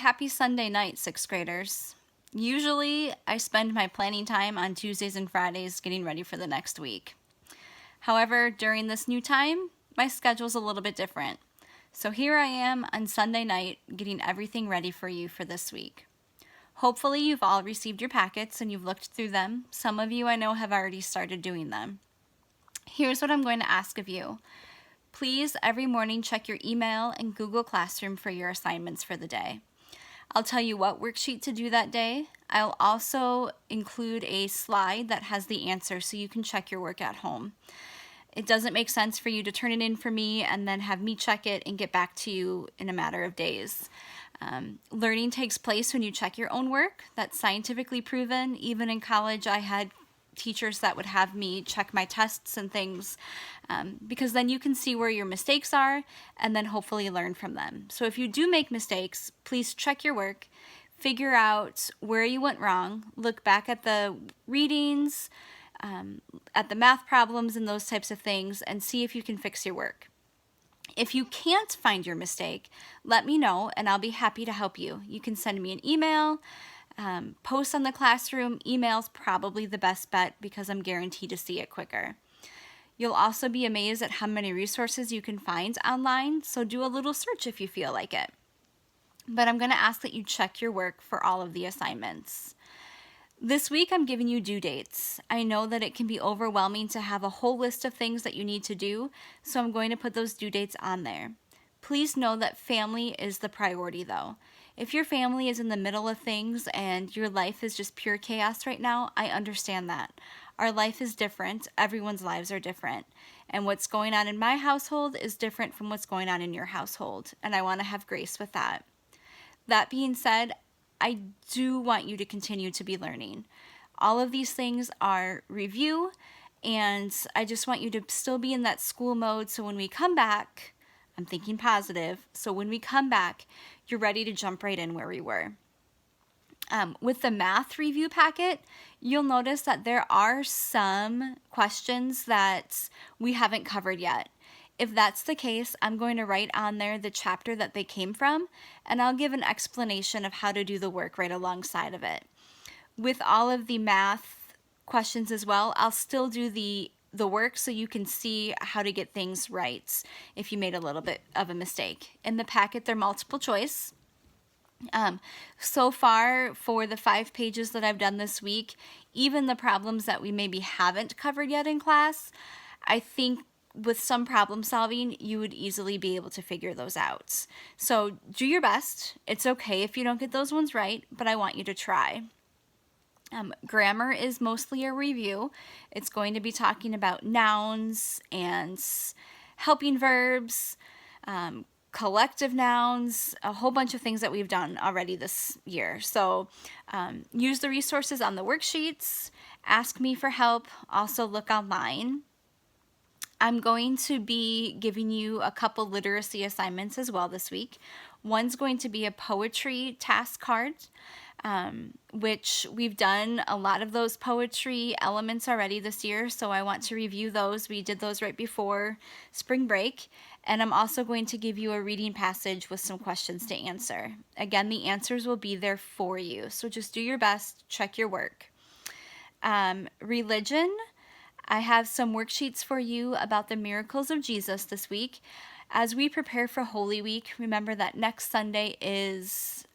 Happy Sunday night, 6th graders. Usually, I spend my planning time on Tuesdays and Fridays getting ready for the next week. However, during this new time, my schedule's a little bit different. So here I am on Sunday night getting everything ready for you for this week. Hopefully you've all received your packets and you've looked through them. Some of you I know have already started doing them. Here's what I'm going to ask of you. Please, every morning, check your email and Google Classroom for your assignments for the day. I'll tell you what worksheet to do that day. I'll also include a slide that has the answer so you can check your work at home. It doesn't make sense for you to turn it in for me and then have me check it and get back to you in a matter of days. Learning takes place when you check your own work. That's scientifically proven. Even in college, I had teachers that would have me check my tests and things because then you can see where your mistakes are and then hopefully learn from them. So if you do make mistakes, please check your work, figure out where you went wrong, look back at the readings, at the math problems and those types of things, and see if you can fix your work. If you can't find your mistake, let me know and I'll be happy to help you. You can send me an email, post on the classroom. Email's probably the best bet because I'm guaranteed to see it quicker. You'll also be amazed at how many resources you can find online, so do a little search if you feel like it. But I'm going to ask that you check your work for all of the assignments. This week I'm giving you due dates. I know that it can be overwhelming to have a whole list of things that you need to do, so I'm going to put those due dates on there. Please know that family is the priority though. If your family is in the middle of things and your life is just pure chaos right now, I understand that. Our life is different. Everyone's lives are different. And what's going on in my household is different from what's going on in your household. And I want to have grace with that. That being said, I do want you to continue to be learning. All of these things are review, and I just want you to still be in that school mode so when we come back, I'm thinking positive, so when we come back, you're ready to jump right in where we were. With the math review packet, you'll notice that there are some questions that we haven't covered yet. If that's the case, I'm going to write on there the chapter that they came from, and I'll give an explanation of how to do the work right alongside of it. With all of the math questions as well, I'll still do the work so you can see how to get things right if you made a little bit of a mistake. In the packet, they're multiple choice. So far, for the 5 pages that I've done this week, even the problems that we maybe haven't covered yet in class, I think with some problem solving, you would easily be able to figure those out. So do your best. It's okay if you don't get those ones right, but I want you to try. Grammar is mostly a review. It's going to be talking about nouns and helping verbs, collective nouns, a whole bunch of things that we've done already this year. So use the resources on the worksheets, ask me for help, also look online. I'm going to be giving you a couple literacy assignments as well this week. One's going to be a poetry task card, which we've done a lot of those poetry elements already this year, so I want to review those. We did those right before spring break, and I'm also going to give you a reading passage with some questions to answer. Again, the answers will be there for you, so just do your best, check your work. Religion. I have some worksheets for you about the miracles of Jesus this week. As we prepare for Holy Week, remember that next Sunday is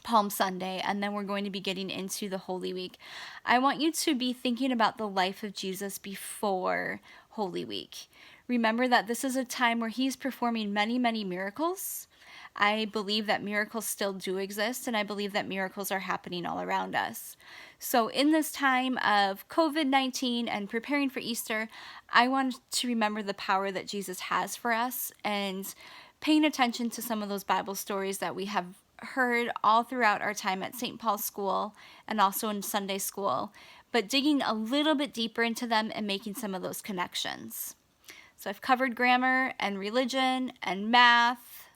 Palm Sunday, and then we're going to be getting into the Holy Week. I want you to be thinking about the life of Jesus before Holy Week. Remember that this is a time where he's performing many, many miracles. I believe that miracles still do exist, and I believe that miracles are happening all around us. So in this time of COVID-19 and preparing for Easter, I want to remember the power that Jesus has for us and paying attention to some of those Bible stories that we have heard all throughout our time at St. Paul's School and also in Sunday school, but digging a little bit deeper into them and making some of those connections. So I've covered grammar and religion and math,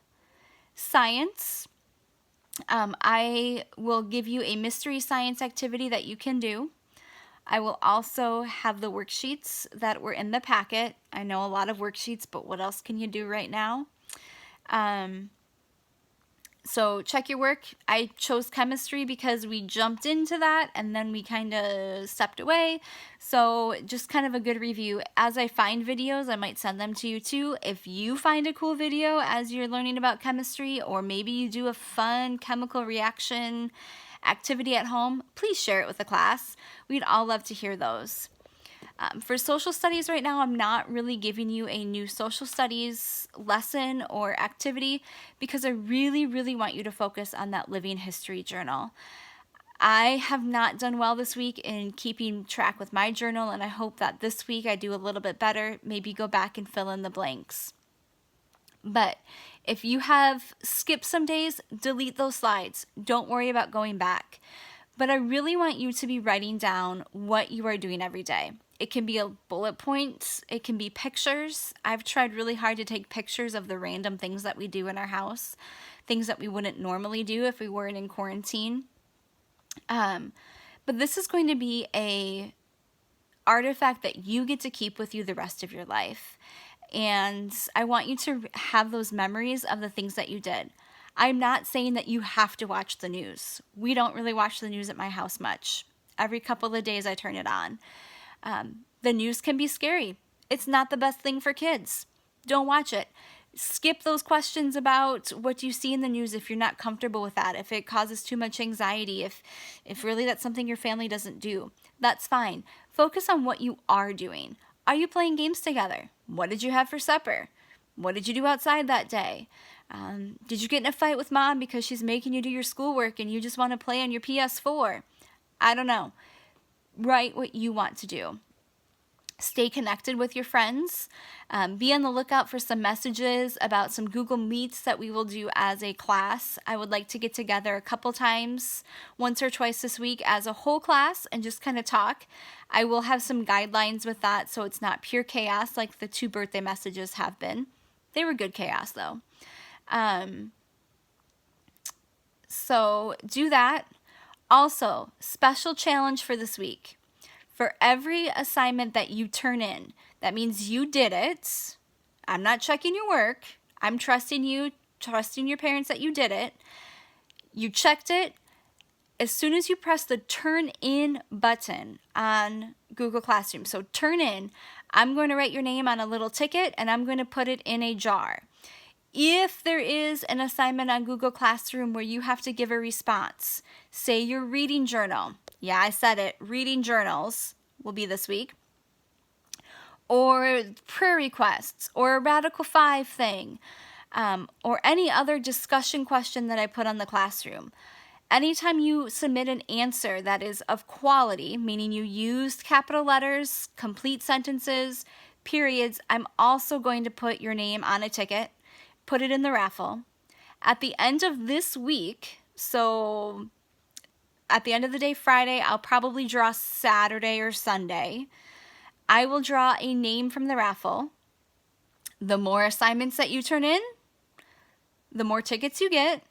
science. I will give you a mystery science activity that you can do. I will also have the worksheets that were in the packet. I know a lot of worksheets, but what else can you do right now? So check your work. I chose chemistry because we jumped into that and then we kind of stepped away. So just kind of a good review. As I find videos, I might send them to you too. If you find a cool video as you're learning about chemistry, or maybe you do a fun chemical reaction activity at home, please share it with the class. We'd all love to hear those. For social studies right now, I'm not really giving you a new social studies lesson or activity because I really, really want you to focus on that living history journal. I have not done well this week in keeping track with my journal, and I hope that this week I do a little bit better, maybe go back and fill in the blanks. But if you have skipped some days, delete those slides. Don't worry about going back. But I really want you to be writing down what you are doing every day. It can be a bullet points, it can be pictures. I've tried really hard to take pictures of the random things that we do in our house, things that we wouldn't normally do if we weren't in quarantine. But this is going to be a artifact that you get to keep with you the rest of your life. And I want you to have those memories of the things that you did. I'm not saying that you have to watch the news. We don't really watch the news at my house much. Every couple of days I turn it on. The news can be scary. It's not the best thing for kids. Don't watch it. Skip those questions about what you see in the news if you're not comfortable with that, if it causes too much anxiety, if really that's something your family doesn't do. That's fine. Focus on what you are doing. Are you playing games together? What did you have for supper? What did you do outside that day? Did you get in a fight with mom because she's making you do your schoolwork and you just want to play on your PS4? I don't know. Write what you want to do. Stay connected with your friends. Be on the lookout for some messages about some Google Meets that we will do as a class. I would like to get together a couple times, once or twice this week as a whole class and just kind of talk. I will have some guidelines with that so it's not pure chaos like the 2 birthday messages have been. They were good chaos though. So do that. Also, special challenge for this week. For every assignment that you turn in, that means you did it. I'm not checking your work. I'm trusting you, trusting your parents that you did it. You checked it. As soon as you press the turn in button on Google Classroom, so turn in, I'm going to write your name on a little ticket and I'm going to put it in a jar. If there is an assignment on Google Classroom where you have to give a response, say your reading journal. Yeah, I said it. Reading journals will be this week. Or prayer requests, or a Radical 5 thing, or any other discussion question that I put on the classroom. Anytime you submit an answer that is of quality, meaning you used capital letters, complete sentences, periods, I'm also going to put your name on a ticket, put it in the raffle. At the end of this week, so at the end of the day, Friday, I'll probably draw Saturday or Sunday. I will draw a name from the raffle. The more assignments that you turn in, the more tickets you get.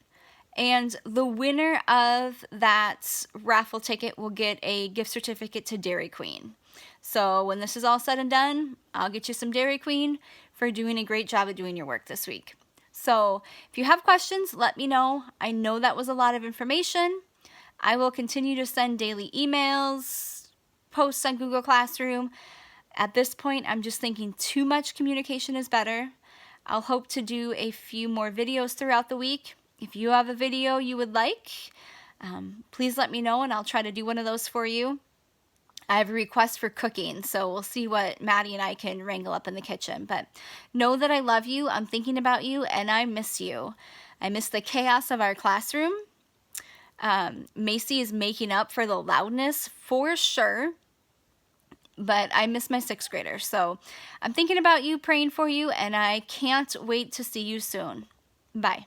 And the winner of that raffle ticket will get a gift certificate to Dairy Queen. So when this is all said and done, I'll get you some Dairy Queen for doing a great job of doing your work this week. So if you have questions, let me know. I know that was a lot of information. I will continue to send daily emails, posts on Google Classroom. At this point, I'm just thinking too much communication is better. I'll hope to do a few more videos throughout the week. If you have a video you would like, please let me know and I'll try to do one of those for you. I have a request for cooking, so we'll see what Maddie and I can wrangle up in the kitchen. But know that I love you, I'm thinking about you, and I miss you. I miss the chaos of our classroom. Macy is making up for the loudness for sure, but I miss my 6th grader. So I'm thinking about you, praying for you, and I can't wait to see you soon. Bye.